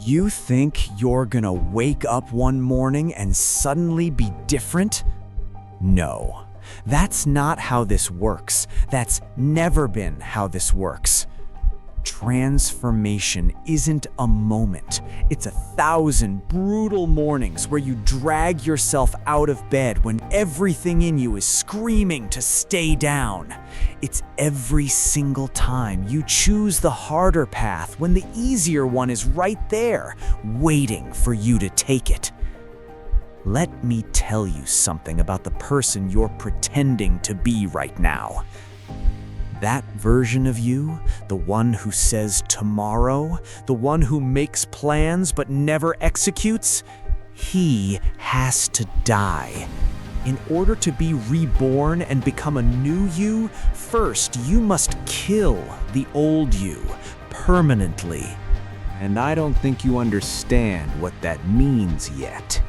You think you're gonna wake up one morning and suddenly be different? No, that's not how this works. That's never been how this works. Transformation isn't a moment. It's 1,000 brutal mornings where you drag yourself out of bed when everything in you is screaming to stay down. It's every single time you choose the harder path when the easier one is right there, waiting for you to take it. Let me tell you something about the person you're pretending to be right now. That version of you, the one who says tomorrow, the one who makes plans but never executes, he has to die. In order to be reborn and become a new you, first you must kill the old you permanently. And I don't think you understand what that means yet.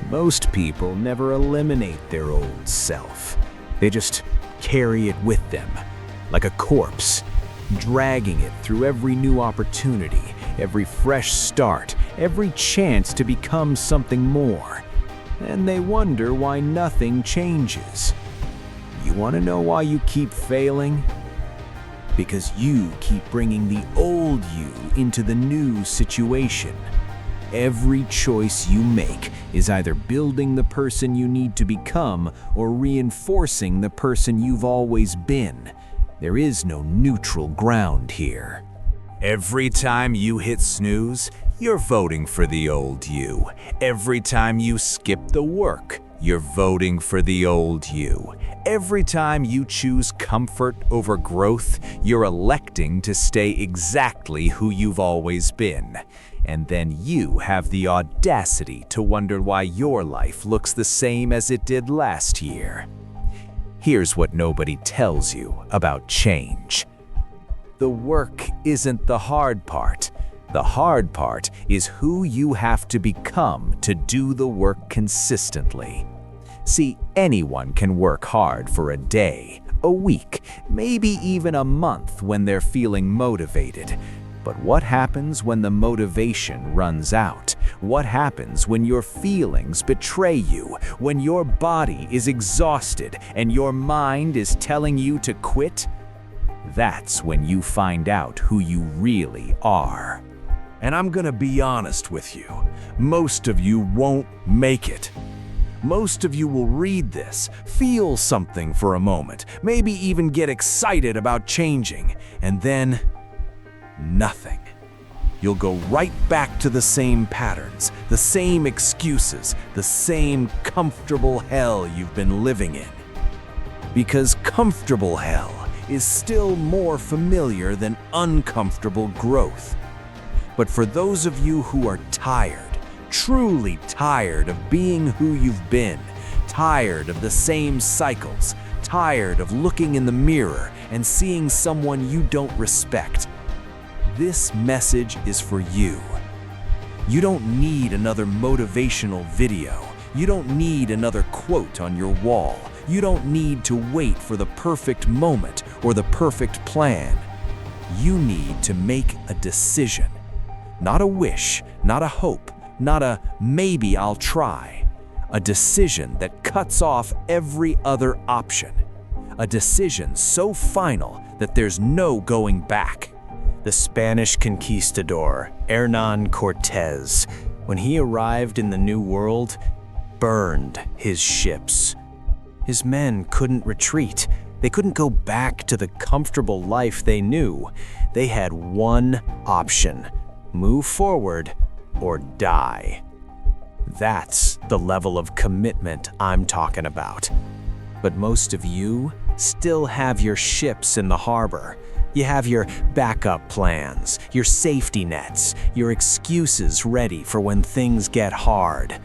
Most people never eliminate their old self. They just carry it with them, like a corpse, dragging it through every new opportunity, every fresh start, every chance to become something more. And they wonder why nothing changes. You want to know why you keep failing? Because you keep bringing the old you into the new situation. Every choice you make is either building the person you need to become or reinforcing the person you've always been. There is no neutral ground here. Every time you hit snooze, you're voting for the old you. Every time you skip the work, you're voting for the old you. Every time you choose comfort over growth, you're electing to stay exactly who you've always been. And then you have the audacity to wonder why your life looks the same as it did last year. Here's what nobody tells you about change. The work isn't the hard part. The hard part is who you have to become to do the work consistently. See, anyone can work hard for a day, a week, maybe even a month when they're feeling motivated. But what happens when the motivation runs out? What happens when your feelings betray you, when your body is exhausted and your mind is telling you to quit? That's when you find out who you really are. And I'm gonna be honest with you, most of you won't make it. Most of you will read this, feel something for a moment, maybe even get excited about changing, and then nothing. You'll go right back to the same patterns, the same excuses, the same comfortable hell you've been living in. Because comfortable hell is still more familiar than uncomfortable growth. But for those of you who are tired, truly tired of being who you've been, tired of the same cycles, tired of looking in the mirror and seeing someone you don't respect, this message is for you. You don't need another motivational video. You don't need another quote on your wall. You don't need to wait for the perfect moment or the perfect plan. You need to make a decision. Not a wish, not a hope, not a maybe I'll try. A decision that cuts off every other option. A decision so final that there's no going back. The Spanish conquistador, Hernán Cortés, when he arrived in the New World, burned his ships. His men couldn't retreat. They couldn't go back to the comfortable life they knew. They had one option: move forward or die. That's the level of commitment I'm talking about. But most of you still have your ships in the harbor. You have your backup plans, your safety nets, your excuses ready for when things get hard.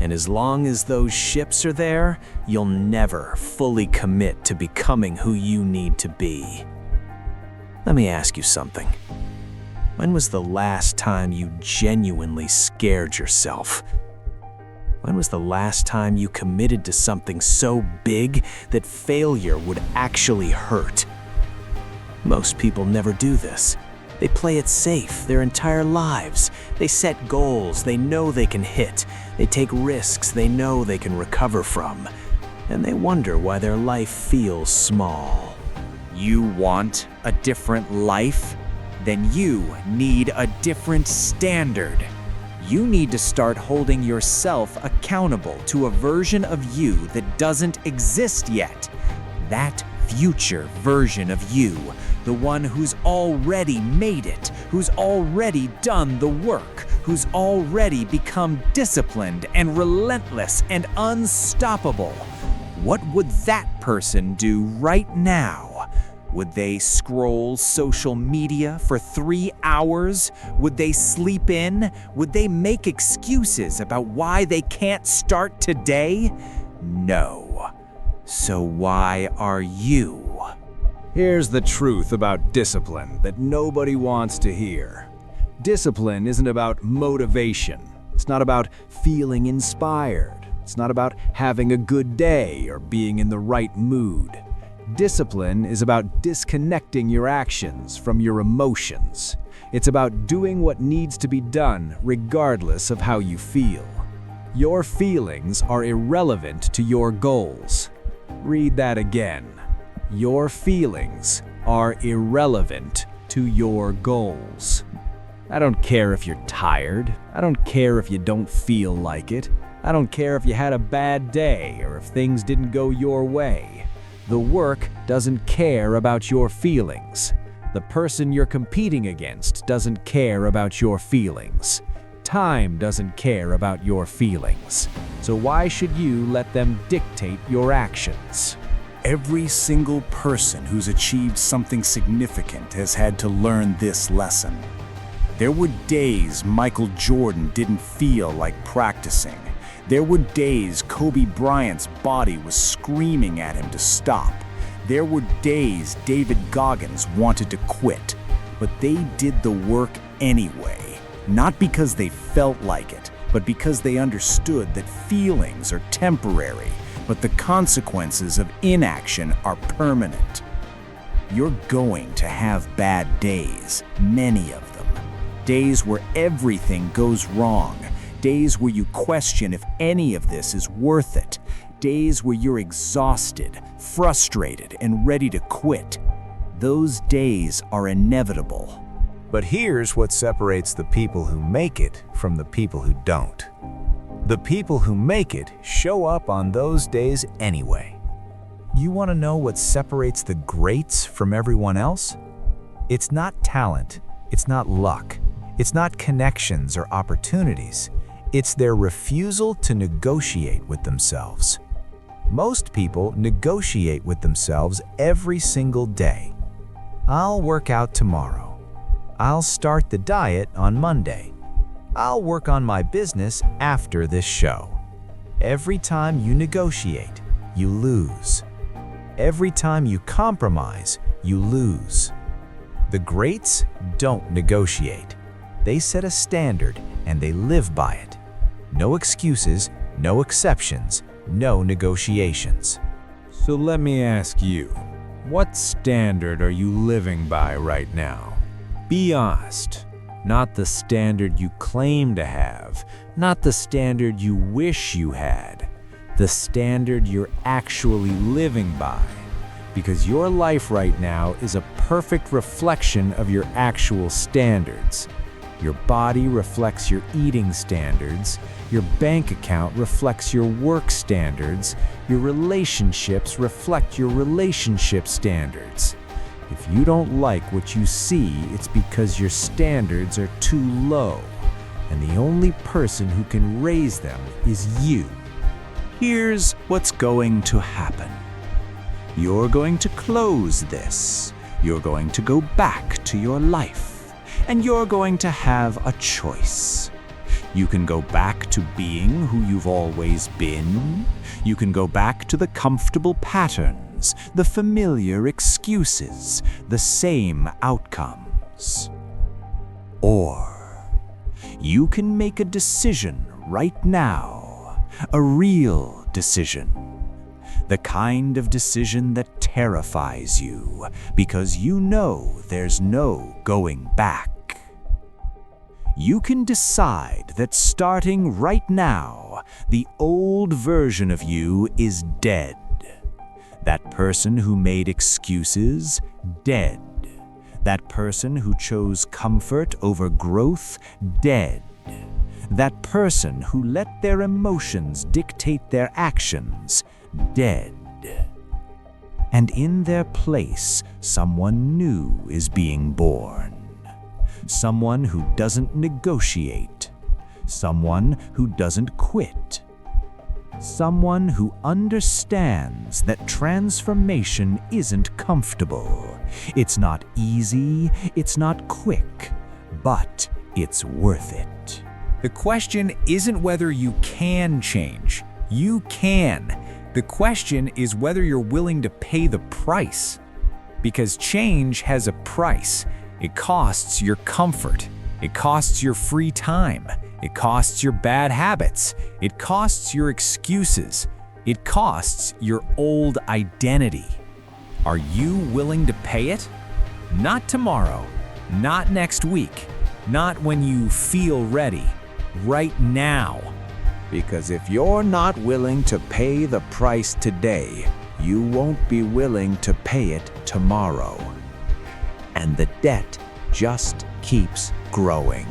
And as long as those ships are there, you'll never fully commit to becoming who you need to be. Let me ask you something. When was the last time you genuinely scared yourself? When was the last time you committed to something so big that failure would actually hurt? Most people never do this. They play it safe their entire lives. They set goals they know they can hit. They take risks they know they can recover from. And they wonder why their life feels small. You want a different life? Then you need a different standard. You need to start holding yourself accountable to a version of you that doesn't exist yet. That future version of you, the one who's already made it, who's already done the work, who's already become disciplined and relentless and unstoppable. What would that person do right now? Would they scroll social media for 3 hours? Would they sleep in? Would they make excuses about why they can't start today? No. So why are you? Here's the truth about discipline that nobody wants to hear. Discipline isn't about motivation. It's not about feeling inspired. It's not about having a good day or being in the right mood. Discipline is about disconnecting your actions from your emotions. It's about doing what needs to be done regardless of how you feel. Your feelings are irrelevant to your goals. Read that again. Your feelings are irrelevant to your goals. I don't care if you're tired. I don't care if you don't feel like it. I don't care if you had a bad day or if things didn't go your way. The work doesn't care about your feelings. The person you're competing against doesn't care about your feelings. Time doesn't care about your feelings. So why should you let them dictate your actions? Every single person who's achieved something significant has had to learn this lesson. There were days Michael Jordan didn't feel like practicing. There were days Kobe Bryant's body was screaming at him to stop. There were days David Goggins wanted to quit, but they did the work anyway. Not because they felt like it, but because they understood that feelings are temporary, but the consequences of inaction are permanent. You're going to have bad days, many of them. Days where everything goes wrong. Days where you question if any of this is worth it. Days where you're exhausted, frustrated, and ready to quit. Those days are inevitable. But here's what separates the people who make it from the people who don't. The people who make it show up on those days anyway. You want to know what separates the greats from everyone else? It's not talent. It's not luck. It's not connections or opportunities. It's their refusal to negotiate with themselves. Most people negotiate with themselves every single day. I'll work out tomorrow. I'll start the diet on Monday. I'll work on my business after this show. Every time you negotiate, you lose. Every time you compromise, you lose. The greats don't negotiate. They set a standard and they live by it. No excuses, no exceptions, no negotiations. So let me ask you, what standard are you living by right now? Be honest. Not the standard you claim to have, not the standard you wish you had, the standard you're actually living by. Because your life right now is a perfect reflection of your actual standards. Your body reflects your eating standards, your bank account reflects your work standards, your relationships reflect your relationship standards. If you don't like what you see, it's because your standards are too low, and the only person who can raise them is you. Here's what's going to happen. You're going to close this. You're going to go back to your life, and you're going to have a choice. You can go back to being who you've always been. You can go back to the comfortable patterns, the familiar excuses, the same outcomes. Or you can make a decision right now, a real decision. The kind of decision that terrifies you because you know there's no going back. You can decide that starting right now, the old version of you is dead. That person who made excuses, dead. That person who chose comfort over growth, dead. That person who let their emotions dictate their actions, dead. And in their place, someone new is being born. Someone who doesn't negotiate. Someone who doesn't quit. Someone who understands that transformation isn't comfortable. It's not easy, it's not quick, but it's worth it. The question isn't whether you can change. You can. The question is whether you're willing to pay the price. Because change has a price. It costs your comfort. It costs your free time. It costs your bad habits. It costs your excuses. It costs your old identity. Are you willing to pay it? Not tomorrow. Not next week. Not when you feel ready. Right now. Because if you're not willing to pay the price today, you won't be willing to pay it tomorrow. And the debt just keeps growing.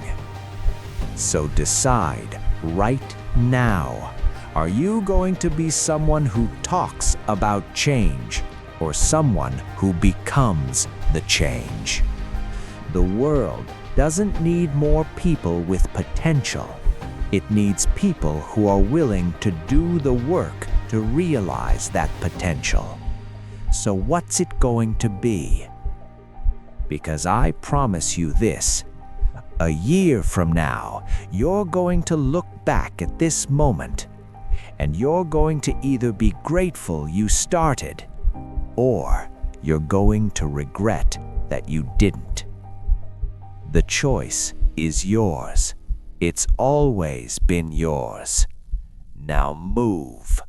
So decide right now, are you going to be someone who talks about change or someone who becomes the change? The world doesn't need more people with potential. It needs people who are willing to do the work to realize that potential. So what's it going to be? Because I promise you this, a year from now, you're going to look back at this moment, and you're going to either be grateful you started, or you're going to regret that you didn't. The choice is yours. It's always been yours. Now move.